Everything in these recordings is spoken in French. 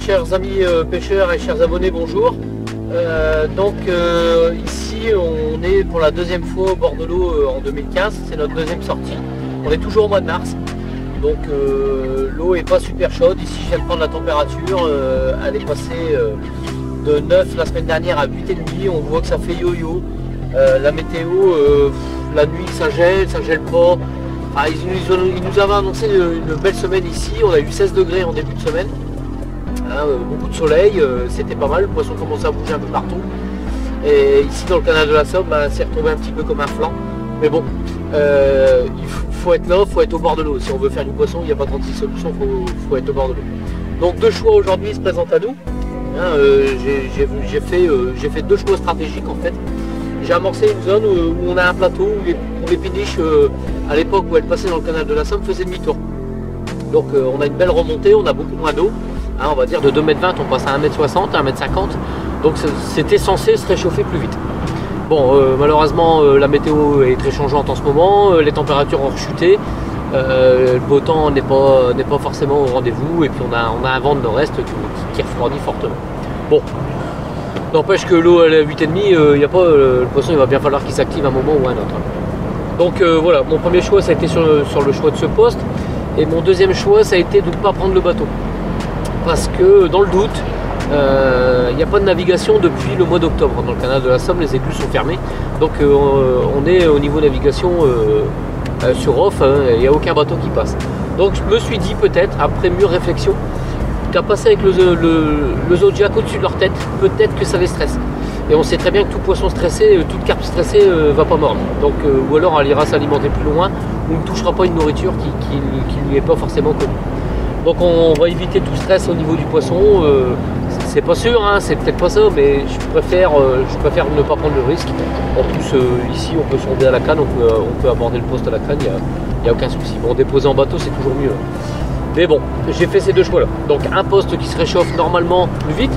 chers amis pêcheurs et chers abonnés, bonjour. Ici on est pour la deuxième fois au bord de l'eau en 2015, c'est notre deuxième sortie. On est toujours au mois de mars, donc l'eau est pas super chaude. Ici je viens de prendre la température, elle est passée de 9 la semaine dernière à 8,5, on voit que ça fait yo-yo. La météo, la nuit ça gèle pas. Ah, ils nous avaient annoncé une belle semaine ici, on a eu 16 degrés en début de semaine. Beaucoup de soleil, c'était pas mal, le poisson commençait à bouger un peu partout. Et ici dans le canal de la Somme, c'est retrouvé un petit peu comme un flanc. Mais bon, il faut être là, il faut être au bord de l'eau. Si on veut faire du poisson, il n'y a pas 36 solutions, il faut être au bord de l'eau. Donc deux choix aujourd'hui se présentent à nous. J'ai fait deux choix stratégiques en fait. J'ai amorcé une zone où on a un plateau où les péniches, à l'époque où elles passaient dans le canal de la Somme, faisaient demi-tour. Donc on a une belle remontée, on a beaucoup moins d'eau. On va dire de 2,20 m, on passe à 1,60 m, 1,50 m. Donc c'était censé se réchauffer plus vite. Bon, malheureusement, la météo est très changeante en ce moment, les températures ont rechuté, le beau temps n'est pas forcément au rendez-vous, et puis on a un vent de nord-est qui refroidit fortement. Bon, n'empêche que l'eau à 8,5, le poisson il va bien falloir qu'il s'active un moment ou un autre. Donc voilà, mon premier choix ça a été sur le choix de ce poste, et mon deuxième choix ça a été de ne pas prendre le bateau. Parce que dans le doute, il n'y a pas de navigation depuis le mois d'octobre. Dans le canal de la Somme, les écluses sont fermées. Donc on est au niveau navigation sur off, il n'y a aucun bateau qui passe. Donc je me suis dit peut-être, après mûre réflexion, qu'à passer avec le Zodiac au-dessus de leur tête, peut-être que ça les stresse. Et on sait très bien que tout poisson stressé, toute carpe stressée va pas mordre. Donc, ou alors elle ira s'alimenter plus loin, ou ne touchera pas une nourriture qui ne lui est pas forcément connue. Donc on va éviter tout stress au niveau du poisson, c'est pas sûr, c'est peut-être pas ça, mais je préfère ne pas prendre le risque. En plus ici on peut sonder à la canne, on peut aborder le poste à la canne, il n'y a aucun souci. Bon, déposer en bateau c'est toujours mieux. Mais bon, j'ai fait ces deux choix là. Donc un poste qui se réchauffe normalement plus vite,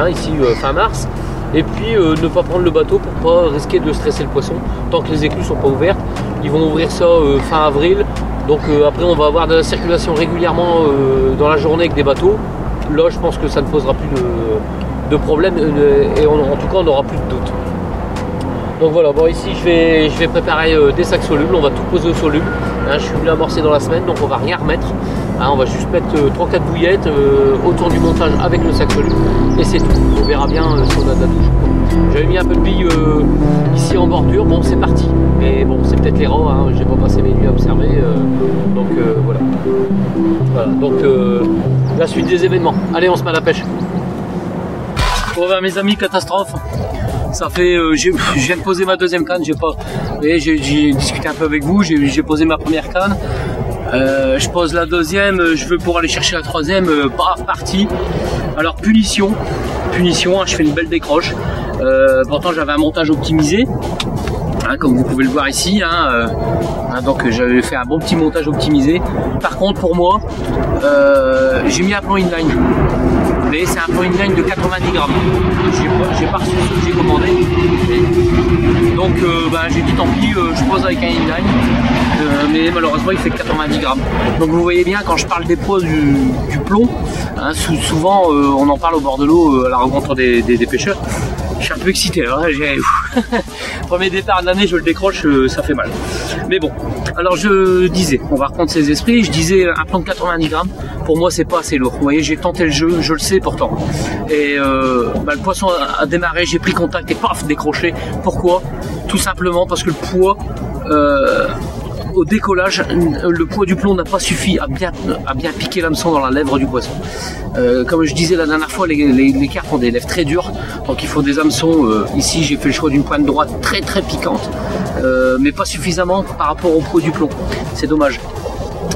ici fin mars, et puis ne pas prendre le bateau pour pas risquer de stresser le poisson tant que les écluses sont pas ouvertes. Ils vont ouvrir ça fin avril. Donc après on va avoir de la circulation régulièrement dans la journée avec des bateaux. Là je pense que ça ne posera plus de problème et en tout cas on n'aura plus de doute. Donc voilà, bon ici je vais préparer des sacs solubles, on va tout poser au soluble. Je suis venu amorcer dans la semaine donc on va rien remettre. On va juste mettre 3-4 bouillettes autour du montage avec le sac soluble et c'est tout. On verra bien si on a de la touche. J'avais mis un peu de billes ici en bordure, bon c'est parti. Mais bon c'est peut-être l'erreur, j'ai pas passé mes nuits à observer. Donc voilà. Donc la suite des événements. Allez, on se met à la pêche. Bon ben mes amis, catastrophe. Ça fait, je viens de poser ma deuxième canne, j'ai discuté un peu avec vous, j'ai posé ma première canne. Je pose la deuxième, je veux pour aller chercher la troisième, paf, parti. Alors punition, je fais une belle décroche. Pourtant j'avais un montage optimisé, comme vous pouvez le voir ici. Donc j'avais fait un bon petit montage optimisé. Par contre pour moi, j'ai mis un plan inline. Mais c'est un plan inline de 90 grammes. J'ai pas reçu ce que j'ai commandé. Donc j'ai dit tant pis, je pose avec un inline. Mais malheureusement il fait que 90 grammes. Donc vous voyez bien quand je parle des poids du plomb, souvent on en parle au bord de l'eau à la rencontre des pêcheurs. Je suis un peu excité, premier départ de l'année je le décroche, ça fait mal. Mais bon, alors je disais, on va reprendre ses esprits, je disais un plan de 90 grammes, pour moi c'est pas assez lourd. Vous voyez, j'ai tenté le jeu, je le sais pourtant. Et le poisson a démarré, j'ai pris contact et paf, décroché. Pourquoi? Tout simplement parce que le poids, au décollage, le poids du plomb n'a pas suffi à bien piquer l'hameçon dans la lèvre du poisson. Comme je disais la dernière fois, les carpes ont des lèvres très dures, donc il faut des hameçons. Ici j'ai fait le choix d'une pointe droite très piquante, mais pas suffisamment par rapport au poids du plomb. C'est dommage.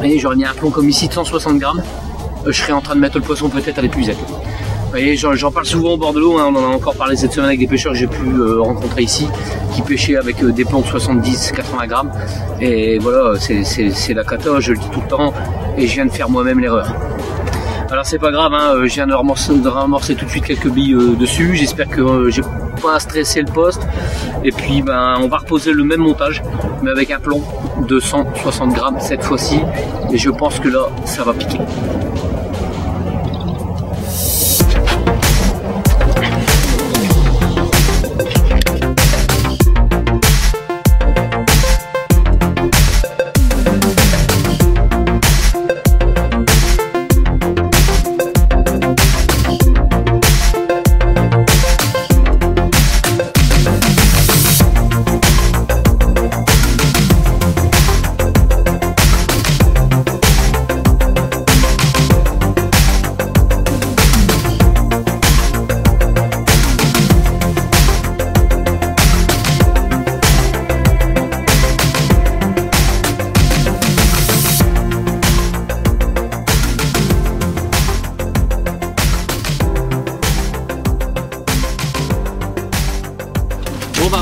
Et j'aurais mis un plomb comme ici de 160 grammes, je serais en train de mettre le poisson peut-être à l'épuisette. Vous voyez, j'en parle souvent au bord de l'eau, on en a encore parlé cette semaine avec des pêcheurs que j'ai pu rencontrer ici, qui pêchaient avec des plombs de 70-80 grammes. Et voilà, c'est la cata, je le dis tout le temps, et je viens de faire moi-même l'erreur. Alors c'est pas grave, je viens de ramorcer tout de suite quelques billes dessus, j'espère que j'ai pas stressé le poste. Et puis on va reposer le même montage, mais avec un plomb de 160 grammes cette fois-ci, et je pense que là, ça va piquer.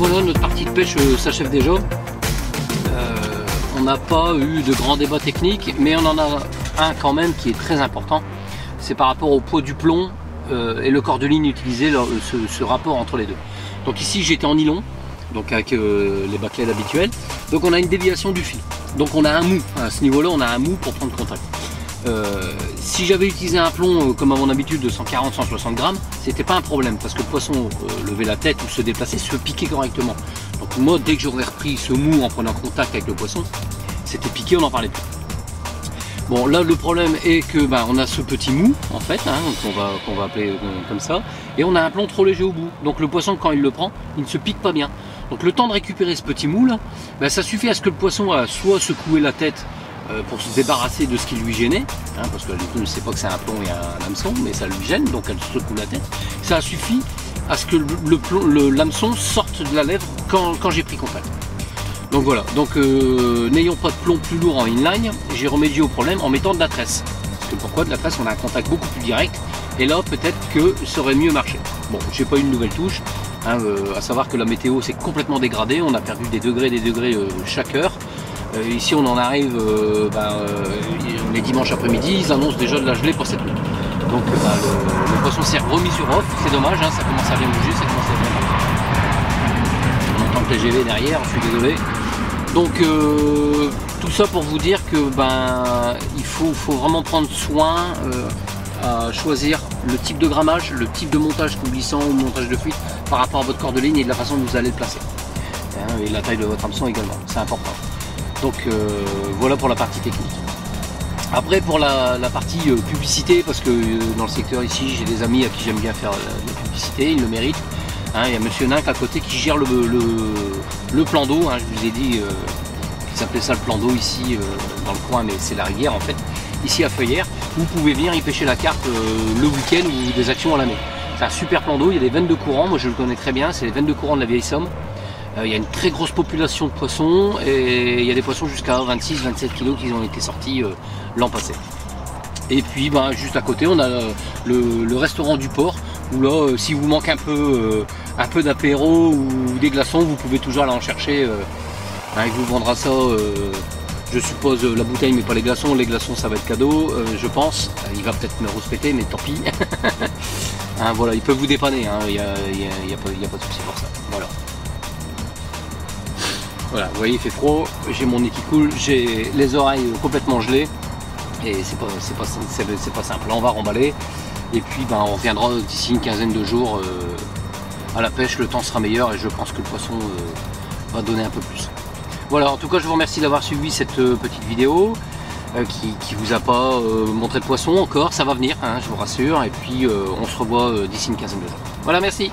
voilà, notre partie de pêche s'achève déjà. On n'a pas eu de grands débats techniques, mais on en a un quand même qui est très important. C'est par rapport au poids du plomb et le corps de ligne utilisé, ce rapport entre les deux. Donc ici j'étais en nylon, donc avec les bâclets habituels. Donc on a une déviation du fil. Donc on a un mou, à ce niveau-là on a un mou pour prendre contact. Si j'avais utilisé un plomb comme à mon habitude de 140-160 grammes, c'était pas un problème parce que le poisson levait la tête ou se déplaçait, se piquait correctement. Donc moi dès que j'aurais repris ce mou en prenant contact avec le poisson, c'était piqué, on n'en parlait plus. Bon là le problème est que on a ce petit mou en fait, qu'on va appeler comme ça, et on a un plomb trop léger au bout. Donc le poisson quand il le prend, il ne se pique pas bien. Donc le temps de récupérer ce petit mou là, ça suffit à ce que le poisson soit secoué la tête pour se débarrasser de ce qui lui gênait, parce qu'elle ne sait pas que c'est un plomb et un hameçon, mais ça lui gêne, donc elle secoue la tête. Ça suffit à ce que l'hameçon sorte de la lèvre quand j'ai pris contact. Donc voilà, donc n'ayons pas de plomb plus lourd en inline, j'ai remédié au problème en mettant de la tresse. Parce que pourquoi de la tresse, on a un contact beaucoup plus direct, et là peut-être que ça aurait mieux marché. Bon, j'ai pas eu une nouvelle touche, à savoir que la météo s'est complètement dégradée, on a perdu des degrés chaque heure. Ici on en arrive, on est dimanche après-midi, ils annoncent déjà de la gelée pour cette nuit. Donc le poisson s'est remis sur off, c'est dommage, ça commence à bien bouger, ça commence à bien bouger. On entend le TGV derrière, je suis désolé. Donc tout ça pour vous dire que il faut vraiment prendre soin à choisir le type de grammage, le type de montage couplissant ou montage de fuite par rapport à votre corps de ligne et de la façon dont vous allez le placer. Et la taille de votre hameçon également, c'est important. Donc voilà pour la partie technique. Après pour la partie publicité, parce que dans le secteur ici j'ai des amis à qui j'aime bien faire la publicité, ils le méritent. Il y a Monsieur Ninck à côté qui gère le plan d'eau, je vous ai dit qu'il s'appelait ça le plan d'eau ici dans le coin, mais c'est la rivière en fait, ici à Feuillères. Vous pouvez venir y pêcher la carpe le week-end ou des actions à l'année. C'est un super plan d'eau, il y a des veines de courant, moi je le connais très bien, c'est les veines de courant de la Vieille Somme. Il y a une très grosse population de poissons et il y a des poissons jusqu'à 26-27 kg qui ont été sortis l'an passé. Et puis juste à côté on a le restaurant du port où là si vous manque un peu d'apéro ou des glaçons, vous pouvez toujours aller en chercher. Il vous vendra ça, je suppose la bouteille mais pas les glaçons ça va être cadeau je pense. Il va peut-être me respecter mais tant pis. Voilà, ils peuvent vous dépanner, il n'y a pas de souci pour ça. Voilà, vous voyez il fait froid, j'ai mon nez qui coule, j'ai les oreilles complètement gelées et c'est pas simple. Là on va remballer et puis on reviendra d'ici une quinzaine de jours à la pêche, le temps sera meilleur et je pense que le poisson va donner un peu plus. Voilà, en tout cas je vous remercie d'avoir suivi cette petite vidéo qui vous a pas montré le poisson encore, ça va venir, je vous rassure, et puis on se revoit d'ici une quinzaine de jours. Voilà, merci.